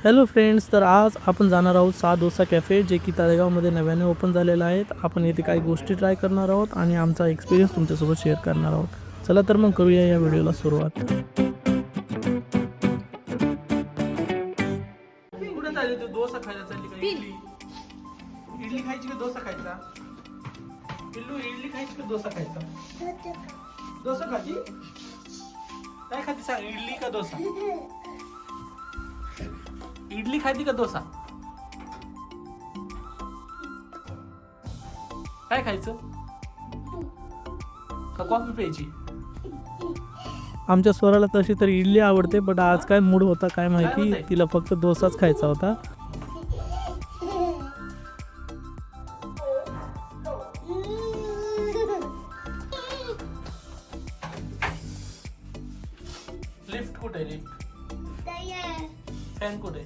Hello friends, तर आज आपण जाणार आहोत सा डोसा कॅफे, जे की तळेगावमध्ये नव्याने ओपन झालेलं आहे. आपण येथे काही गोष्टी ट्राय करणार आहोत आणि आमचा एक्सपिरियन्स तुमच्यासोबत शेअर करणार आहोत. चला तर मग करूया या व्हिडिओला सुरुवात. कुठे चालली तू? डोसा खायला चालली का? इडली इडली खायची का डोसा खायचा? पिल्लू, इडली खायची का डोसा खायचा? डोसा खाती? काय खाती सांग, इडली का डोसा? इडली खायची का डोसा? काय खायचं? का कॉफी प्यायची? आमच्या स्वराला तशी तर इडली आवडते, बट आज काय मूड होता काय माहिती, तिला फक्त डोसाच खायचा होता. लिफ्ट कुठे? लिफ्ट फॅन कुठे?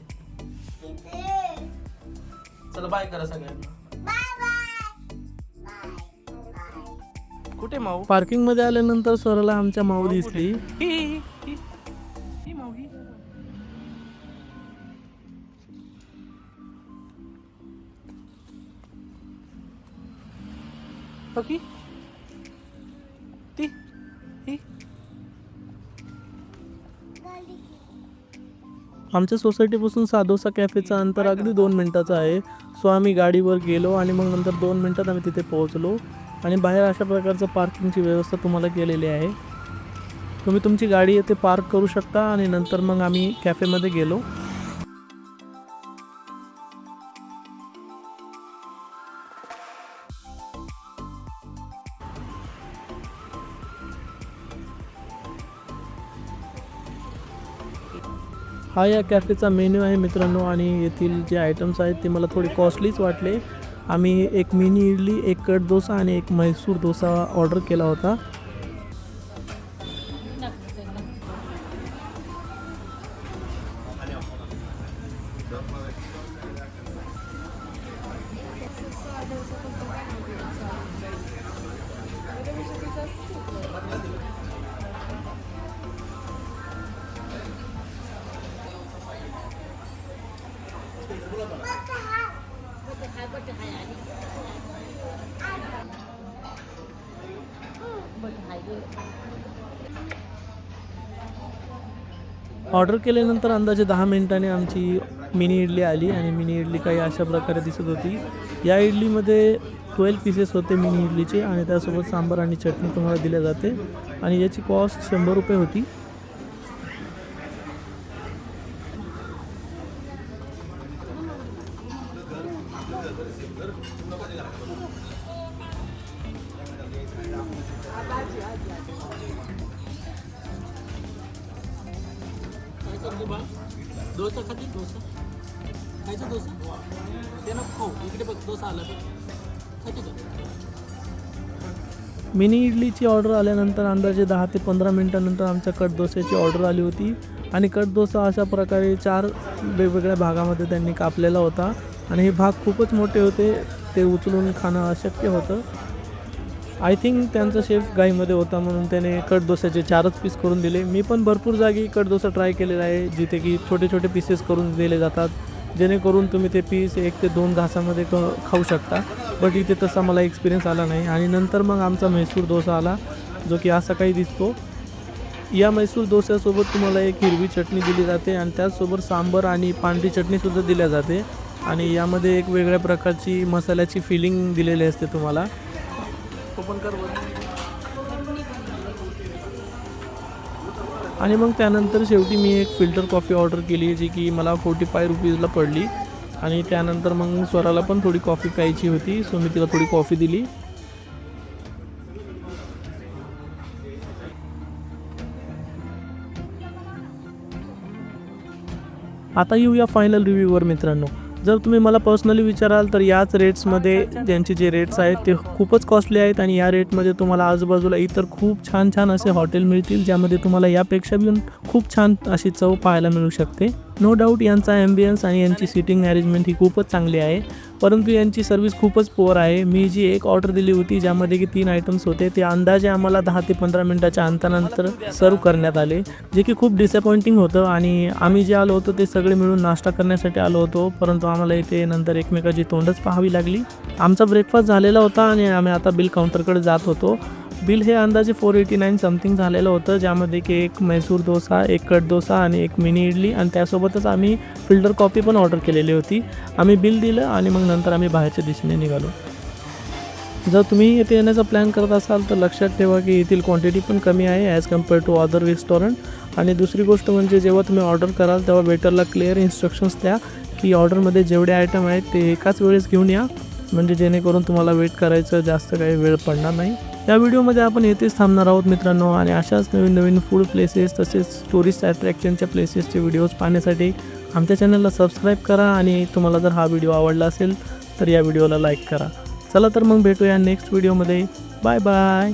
चला बाय करा सगळ्यांना. कुठे माऊ? पार्किंग मध्ये आल्यानंतर स्वराला आमच्या माऊ दिसली. ही माऊ ही. ओके ती ही. आमच्या सोसायटीपासून सा डोसा कॅफेचं अंतर अगदी 2 मिनिटाचं आहे. सो आम्ही गाडीवर गेलो आणि मग नंतर 2 मिनिटात आम्ही तिथे पोहोचलो. आणि बाहेर अशा प्रकारचं पार्किंगची व्यवस्था तुम्हाला केलेली आहे. तुम्ही तुमची गाडी येथे पार्क करू शकता आणि नंतर मग आम्ही कॅफेमध्ये गेलो. हा या कॅफेचा मेन्यू आहे मित्रांनो, आणि येथील जे आयटम्स आहेत ते मला थोडे कॉस्टलीच वाटले. आम्ही एक मिनी इडली, एक कट डोसा आणि एक म्हैसूर डोसा ऑर्डर केला होता. ऑर्डर केल्यानंतर अंदाजे 10 मिनिटांनी आमची मिनी इडली आली आणि मिनी इडली काही अशा प्रकारे दिसत होती. या इडलीमध्ये 12 पीसेस होते मिनी इडलीचे, आणि त्यासोबत सांबार आणि चटणी तुम्हाला दिल्या जाते, आणि याची कॉस्ट 100 रुपये होती. डोसा खाती? डोसा खायचा? डोसा ते ना खाऊ, इकडे बघ डोसा आला खाती का? मिनी इडलीची ऑर्डर आल्यानंतर अंदाजे 10 ते 15 मिनिटांनंतर आमच्या कट डोस्याची ऑर्डर आली होती. आणि कट डोसा अशा प्रकारे 4 वेगवेगळ्या भागामध्ये त्यांनी कापलेला होता, आणि हे भाग खूपच मोठे होते, ते उचलून खाणं अशक्य होतं. आय थिंक त्यांचा शेफ घाईमध्ये होता म्हणून त्याने कट डोस्याचे 4च पीस करून दिले. मी पण भरपूर जागी कट डोसा ट्राय केलेला आहे, जिथे की छोटे छोटे पीसेस करून दिले जातात, जेणेकरून तुम्ही ते पीस 1 ते 2 घासामध्ये खाऊ शकता. बट इथे तसा मला एक्सपिरियन्स आला नाही. आणि नंतर मग आमचा म्हैसूर डोसा आला, जो की असा काही दिसतो. या म्हैसूर डोस्यासोबत तुम्हाला एक हिरवी चटणी दिली जाते, आणि त्याचसोबत सांबर आणि पांढरी चटणीसुद्धा दिल्या जाते, आणि यामध्ये एक वेगळ्या प्रकारची मसाल्याची फिलिंग दिलेली असते तुम्हाला. ओपन कर. आणि मग त्यानंतर शेवटी मी एक फिल्टर कॉफी ऑर्डर केली, जी की मला 45 रुपीजला पडली. आणि त्यानंतर मग स्वराला पण थोडी कॉफी प्यायची होती, सो मी तिला थोडी कॉफी दिली. आता येऊया फायनल रिव्ह्यूवर मित्रांनो. जर तुम्ही मला पर्सनली विचाराल तर याच रेट्समध्ये ज्यांचे जे रेट्स आहेत ते खूपच कॉस्टली आहेत, आणि या रेटमध्ये तुम्हाला आजूबाजूला इतर खूप छान छान असे हॉटेल मिळतील, ज्यामध्ये तुम्हाला यापेक्षा पण खूप छान अशी चव पाहायला मिळू शकते. नो डाऊट यांचा ॲम्बियन्स आणि यांची सीटिंग अरेंजमेंट ही खूपच चांगली आहे, परंतु यांची सर्व्हिस खूपच पुअर आहे. मी जी एक ऑर्डर दिली होती ज्यामध्ये की 3 आयटम्स होते ते अंदाजे आम्हाला 10 ते 15 मिनटाच्या अंतरानंतर सर्व करण्यात आले, जे की खूप डिसअपॉइंटिंग होतं. आणि आम्ही जे आलो होतो ते सगळे मिळून नाश्ता करण्यासाठी आलो होतो, परंतु आम्हाला इथे नंतर एकमेकाची तोंडच पाहावी लागली. आमचा ब्रेकफास्ट झालेला होता आणि आम्ही आता बिल काउंटरकडे जात होतो. बिल हे अंदाजे 489 समथिंग झालेलं होतं, ज्यामध्ये की एक मैसूर डोसा, एक कट डोसा आणि एक मिनी इडली आणि त्यासोबतच आम्ही फिल्टर कॉफी पण ऑर्डर केलेली होती. आम्ही बिल दिलं आणि मग नंतर आम्ही बाहेरच्या दिशेने निघालो. जर तुम्ही येथे येण्याचा प्लॅन करत असाल तर लक्षात ठेवा की येथील क्वांटिटी पण कमी आहे as compare to other restaurant. आणि दुसरी गोष्ट म्हणजे जेव्हा तुम्ही ऑर्डर कराल तेव्हा वेटरला क्लिअर इन्स्ट्रक्शन्स द्या की ऑर्डरमध्ये जेवढे आयटम आहेत ते एकाच वेळेस घेऊन या, म्हणजे जेणेकरून तुम्हाला वेट करायचं जास्त काही वेळ पडणार नाही. या व्हिडिओमध्ये आपण येथेच थांबणार आहोत मित्रांनो, आणि अशाच नवीन नवीन फूड प्लेसेस तसेच टुरिस्ट अट्रॅक्शनच्या प्लेसेसचे व्हिडिओज पाहण्यासाठी आमच्या चॅनलला सबस्क्राईब करा. आणि तुम्हाला जर हा व्हिडिओ आवडला असेल तर या व्हिडिओला लाईक करा. चला तर मग भेटूया नेक्स्ट व्हिडिओमध्ये. Bye bye.